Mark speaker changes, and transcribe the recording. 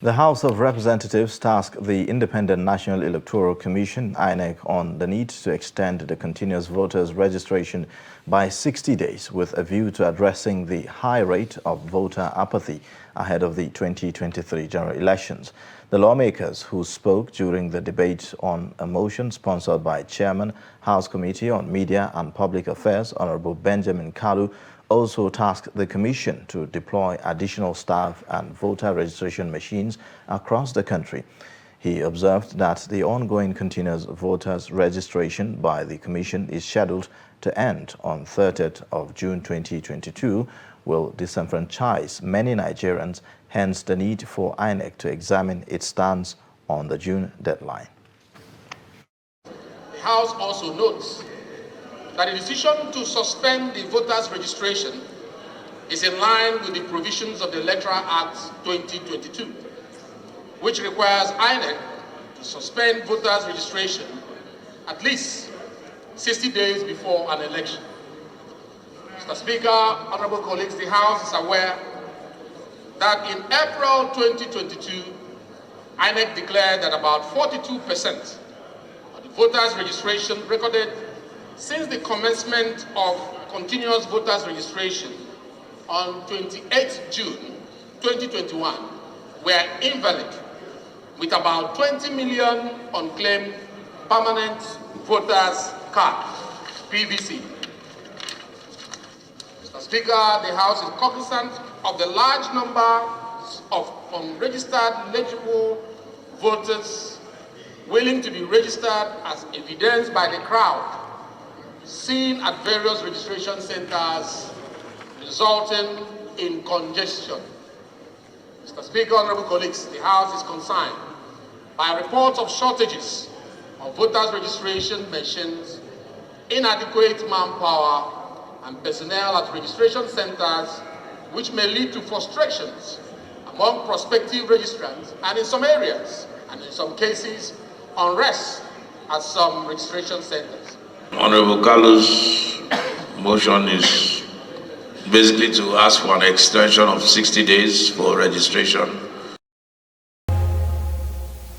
Speaker 1: The House of Representatives tasked the Independent National Electoral Commission, Inec, on the need to extend the continuous voters registration by 60 days with a view to addressing the high rate of voter apathy ahead of the 2023 general elections. The lawmakers who spoke during the debate on a motion sponsored by Chairman, House Committee on Media and Public Affairs, Honorable Benjamin Kalu, also tasked the Commission to deploy additional staff and voter registration machines across the country. He observed that the ongoing continuous voters registration by the Commission is scheduled to end on 30th of June 2022, will disenfranchise many Nigerians, hence the need for Inec to examine its stance on the June deadline.
Speaker 2: The House also notes that the decision to suspend the voters' registration is in line with the provisions of the Electoral Act 2022, which requires INEC to suspend voters' registration at least 60 days before an election. Mr. Speaker, honorable colleagues, the House is aware that in April 2022, INEC declared that about 42% of the voters' registration recorded since the commencement of continuous voters registration on 28 June 2021 were invalid, with about 20 million unclaimed permanent voters cards, PVC. Mr. Speaker, the House is cognizant of the large number of unregistered eligible voters willing to be registered, as evidenced by the crowd seen at various registration centers, resulting in congestion. Mr. Speaker, honorable colleagues, the House is concerned by reports of shortages of voters' registration machines, inadequate manpower, and personnel at registration centers, which may lead to frustrations among prospective registrants, and in some areas, and in some cases, unrest at some registration centers.
Speaker 3: Honorable Kalu's motion is basically to ask for an extension of 60 days for registration.